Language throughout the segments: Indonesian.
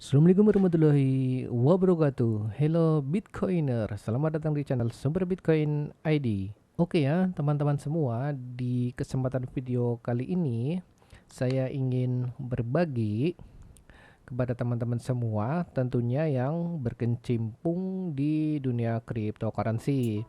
Assalamualaikum warahmatullahi wabarakatuh. Hello Bitcoiner, selamat datang di channel Sumber Bitcoin ID. Oke ya teman-teman semua, di kesempatan video kali ini saya ingin berbagi kepada teman-teman semua tentunya yang berkecimpung di dunia cryptocurrency.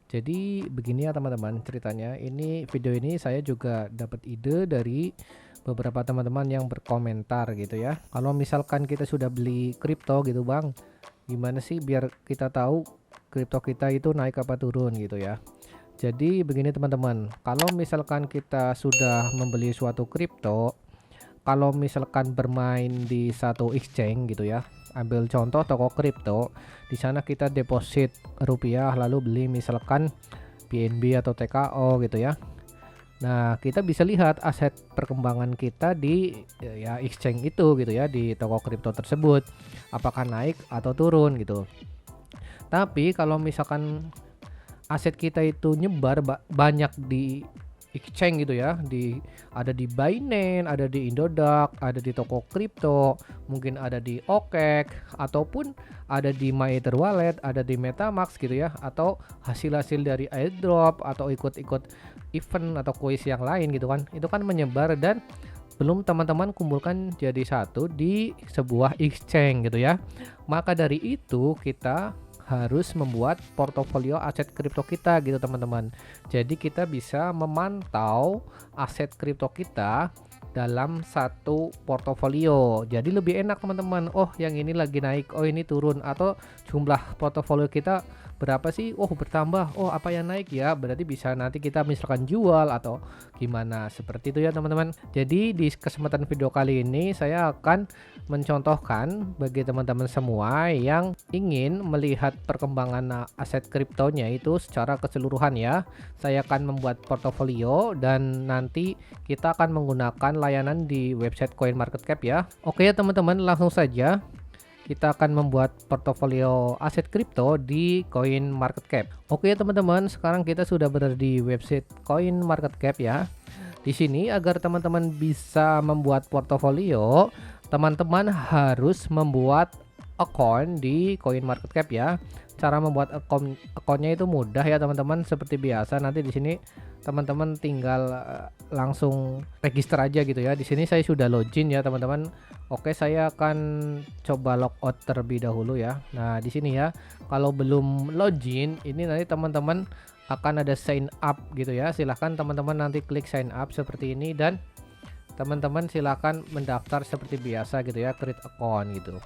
Jadi begini ya teman-teman ceritanya, ini video ini saya juga dapat ide dari beberapa teman-teman yang berkomentar gitu ya. Kalau misalkan kita sudah beli kripto gitu bang, gimana sih biar kita tahu kripto kita itu naik apa turun gitu ya. Jadi begini teman-teman, kalau misalkan kita sudah membeli suatu kripto, kalau misalkan bermain di satu exchange gitu ya, ambil contoh toko kripto, di sana kita deposit rupiah lalu beli misalkan BNB atau TKO gitu ya. Nah, kita bisa lihat aset perkembangan kita di ya exchange itu gitu ya, di toko kripto tersebut, apakah naik atau turun gitu. Tapi kalau misalkan aset kita itu nyebar banyak di exchange gitu ya, ada di Binance, ada di Indodax, ada di toko kripto, mungkin ada di OKEX ataupun ada di MyEther Wallet, ada di MetaMask gitu ya, atau hasil-hasil dari airdrop atau ikut-ikut event atau kuis yang lain gitu kan. Itu kan menyebar dan belum teman-teman kumpulkan jadi satu di sebuah exchange gitu ya. Maka dari itu kita harus membuat portofolio aset kripto kita gitu teman-teman. Jadi kita bisa memantau aset kripto kita dalam satu portofolio. Jadi lebih enak teman-teman. Oh, yang ini lagi naik, oh ini turun, atau jumlah portofolio kita berapa sih? Oh, bertambah. Oh, apa yang naik ya? Berarti bisa nanti kita misalkan jual atau gimana. Seperti itu ya teman-teman. Jadi di kesempatan video kali ini saya akan mencontohkan bagi teman-teman semua yang ingin melihat perkembangan aset kriptonya itu secara keseluruhan ya. Saya akan membuat portofolio dan nanti kita akan menggunakan layanan di website CoinMarketCap ya. Oke ya teman-teman, langsung saja kita akan membuat portofolio aset kripto di CoinMarketCap. Oke ya teman-teman, sekarang kita sudah berada di website CoinMarketCap ya. Di sini agar teman-teman bisa membuat portofolio, teman-teman harus membuat account di CoinMarketCap ya. Cara membuat akunnya itu mudah ya teman-teman, seperti biasa. Nanti di sini teman-teman tinggal langsung register aja gitu ya. Di sini saya sudah login ya teman-teman. Oke, saya akan coba logout terlebih dahulu ya. Nah, di sini ya, kalau belum login, ini nanti teman-teman akan ada sign up gitu ya. Silahkan teman-teman nanti klik sign up seperti ini dan teman-teman silahkan mendaftar seperti biasa gitu ya, create account gitu.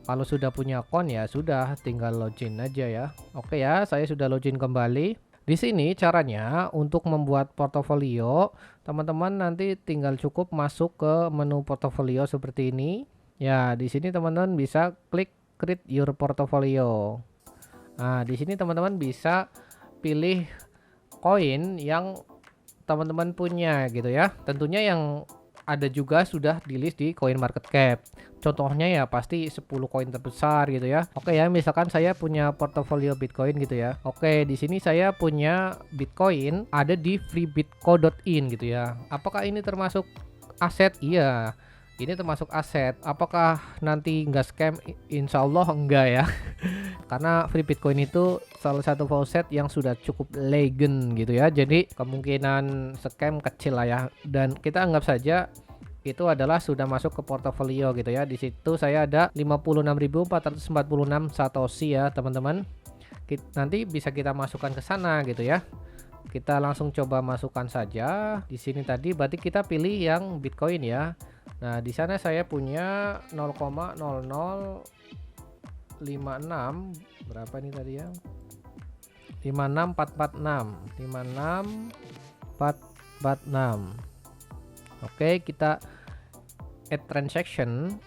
Kalau sudah punya account ya sudah, tinggal login aja ya. Oke ya, saya sudah login kembali. Di sini caranya untuk membuat portofolio, teman-teman nanti tinggal cukup masuk ke menu portofolio seperti ini. Ya, di sini teman-teman bisa klik create your portfolio. Nah, di sini teman-teman bisa pilih koin yang teman-teman punya gitu ya. Tentunya yang ada juga sudah di list di CoinMarketCap. Contohnya ya pasti 10 koin terbesar gitu ya. Oke ya, misalkan saya punya portofolio Bitcoin gitu ya. Oke, di sini saya punya Bitcoin ada di freebitco.in gitu ya. Apakah ini termasuk aset? Iya. Ini termasuk aset. Apakah nanti nggak scam? Insya Allah enggak ya. Karena free Bitcoin itu salah satu faucet yang sudah cukup legend gitu ya. Jadi kemungkinan scam kecil lah ya. Dan kita anggap saja itu adalah sudah masuk ke portofolio gitu ya. Di situ saya ada 56.446 satoshi ya, teman-teman. Nanti bisa kita masukkan ke sana gitu ya. Kita langsung coba masukkan saja. Di sini tadi berarti kita pilih yang Bitcoin ya. Nah, di sana saya punya 0,0056 berapa ini tadi ya, 56446. Oke, kita add transaction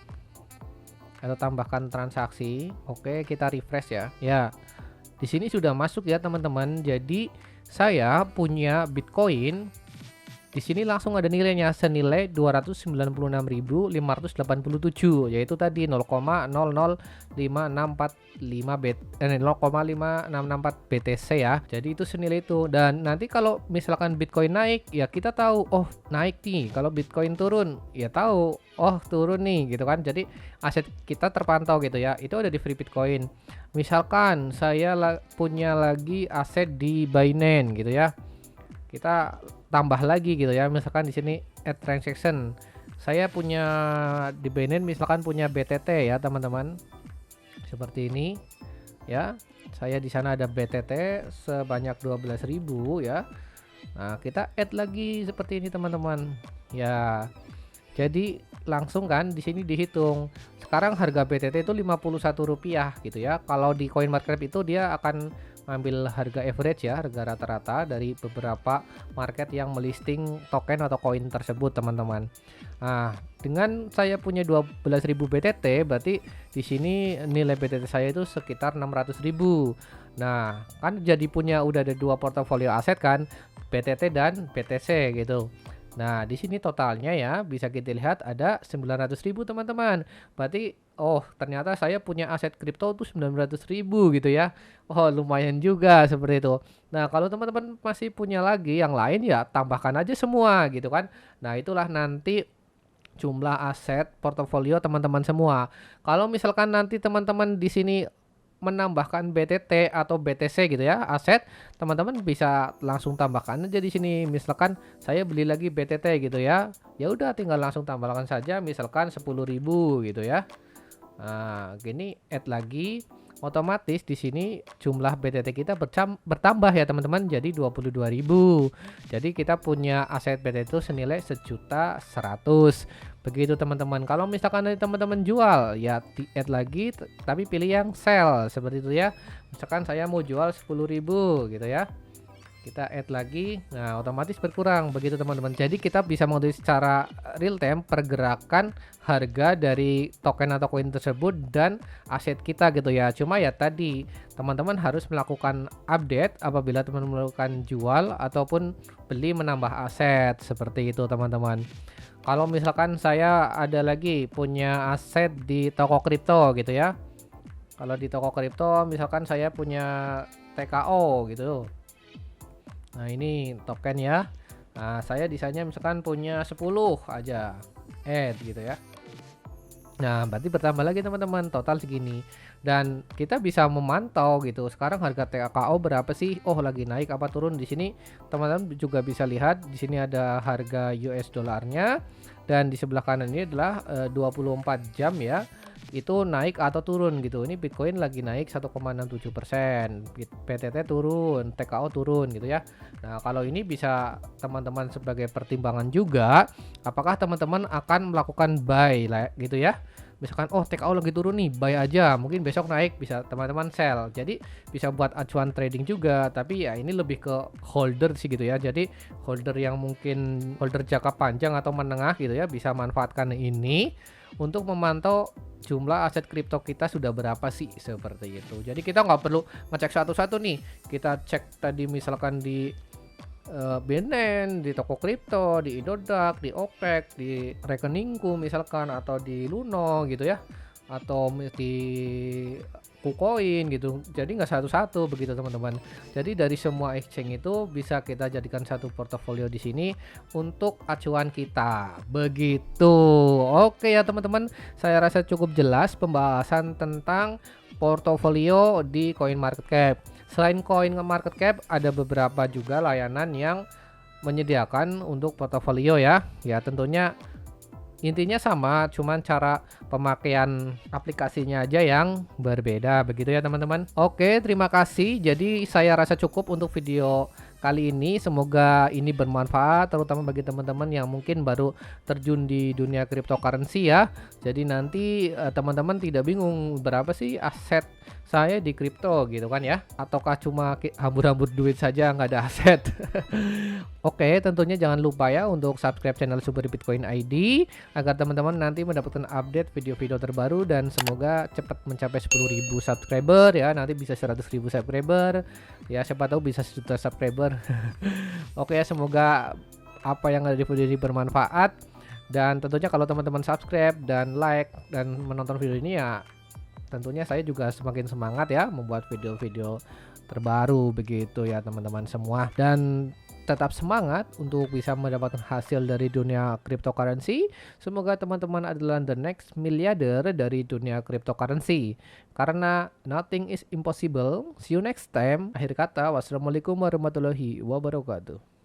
atau tambahkan transaksi. Oke, kita refresh ya. Ya, di sini sudah masuk ya teman-teman. Jadi saya punya Bitcoin Di sini langsung ada nilainya senilai 296.587, yaitu tadi 0,005645 BTC ya. Jadi itu senilai itu. Dan nanti kalau misalkan Bitcoin naik, ya kita tahu oh naik nih. Kalau Bitcoin turun, ya tahu oh turun nih gitu kan. Jadi aset kita terpantau gitu ya. Itu ada di Free Bitcoin. Misalkan saya punya lagi aset di Binance gitu ya. Kita tambah lagi gitu ya, misalkan di sini add transaction, saya punya di Binance misalkan punya BTT ya teman-teman, seperti ini ya. Saya di sana ada BTT sebanyak 12.000 ya. Nah kita add lagi seperti ini teman-teman ya. Jadi langsung kan di sini dihitung. Sekarang harga BTT itu Rp51 gitu ya. Kalau di CoinMarketCap itu dia akan ambil harga average ya, harga rata-rata dari beberapa market yang melisting token atau koin tersebut teman-teman. Nah, dengan saya punya 12.000 BTT, berarti di sini nilai BTT saya itu sekitar 600.000. Nah, kan jadi punya udah ada dua portofolio aset kan, BTT dan BTC gitu. Nah, di sini totalnya ya bisa kita lihat ada 900.000 teman-teman. Berarti oh, ternyata saya punya aset kripto tuh 900.000 gitu ya. Oh, lumayan juga seperti itu. Nah, kalau teman-teman masih punya lagi yang lain ya tambahkan aja semua gitu kan. Nah, itulah nanti jumlah aset portofolio teman-teman semua. Kalau misalkan nanti teman-teman di sini menambahkan BTT atau BTC gitu ya aset, teman-teman bisa langsung tambahkan aja di sini. Misalkan saya beli lagi BTT gitu ya, ya udah tinggal langsung tambahkan saja misalkan 10.000 gitu ya. Nah gini add lagi, otomatis di sini jumlah BTT kita bertambah ya teman-teman, jadi 22.000. Jadi kita punya aset BTT itu senilai 1.100.000. Begitu teman-teman. Kalau misalkan teman-teman jual ya di add lagi, tapi pilih yang sell seperti itu ya. Misalkan saya mau jual 10.000 gitu ya, kita add lagi, nah otomatis berkurang begitu teman-teman. Jadi kita bisa mengetahui secara real time pergerakan harga dari token atau koin tersebut dan aset kita gitu ya. Cuma ya tadi teman-teman harus melakukan update apabila teman-teman melakukan jual ataupun beli menambah aset seperti itu teman-teman. Kalau misalkan saya ada lagi punya aset di toko kripto gitu ya. Kalau di toko kripto misalkan saya punya TKO gitu. Nah ini token ya. Nah saya di sana misalkan punya 10 aja add gitu ya. Nah berarti bertambah lagi teman-teman, total segini. Dan kita bisa memantau gitu sekarang harga TKO berapa sih, oh lagi naik apa turun. Di sini teman-teman juga bisa lihat, di sini ada harga US dollarnya dan di sebelah kanan ini adalah 24 jam ya, itu naik atau turun gitu. Ini Bitcoin lagi naik 1,67%, BTT turun, TKO turun gitu ya. Nah kalau ini bisa teman-teman sebagai pertimbangan juga, apakah teman-teman akan melakukan buy lah gitu ya. Misalkan oh TKO lagi turun nih, buy aja, mungkin besok naik bisa teman-teman sell. Jadi bisa buat acuan trading juga, tapi ya ini lebih ke holder sih gitu ya. Jadi holder yang mungkin holder jangka panjang atau menengah gitu ya, bisa manfaatkan ini untuk memantau jumlah aset kripto kita sudah berapa sih seperti itu. Jadi kita nggak perlu ngecek satu-satu nih, kita cek tadi misalkan di Binance, di toko kripto, di Indodax, di OPEC, di rekeningku misalkan, atau di Luno gitu ya, atau di KuCoin gitu. Jadi nggak satu-satu begitu teman-teman. Jadi dari semua exchange itu bisa kita jadikan satu portofolio di sini untuk acuan kita. Begitu. Oke ya teman-teman, saya rasa cukup jelas pembahasan tentang portofolio di CoinMarketCap. Selain CoinMarketCap ada beberapa juga layanan yang menyediakan untuk portofolio ya. Ya tentunya intinya sama, cuman cara pemakaian aplikasinya aja yang berbeda begitu ya teman-teman. Oke, terima kasih. Jadi saya rasa cukup untuk video kali ini. Semoga ini bermanfaat terutama bagi teman-teman yang mungkin baru terjun di dunia cryptocurrency ya. Jadi nanti teman-teman tidak bingung berapa sih aset saya di kripto gitu kan ya, ataukah cuma hambur-hambur duit saja nggak ada aset. Oke, tentunya jangan lupa ya untuk subscribe channel Super Bitcoin ID agar teman-teman nanti mendapatkan update video-video terbaru dan semoga cepat mencapai 10.000 subscriber ya, nanti bisa 100.000 subscriber ya, siapa tahu bisa 1 juta subscriber. Oke ya, semoga apa yang ada di video ini bermanfaat. Dan tentunya kalau teman-teman subscribe dan like dan menonton video ini ya, tentunya saya juga semakin semangat ya membuat video-video terbaru begitu ya teman-teman semua. Dan tetap semangat untuk bisa mendapatkan hasil dari dunia cryptocurrency. Semoga teman-teman adalah the next miliarder dari dunia cryptocurrency. Karena nothing is impossible. See you next time. Akhir kata, wassalamualaikum warahmatullahi wabarakatuh.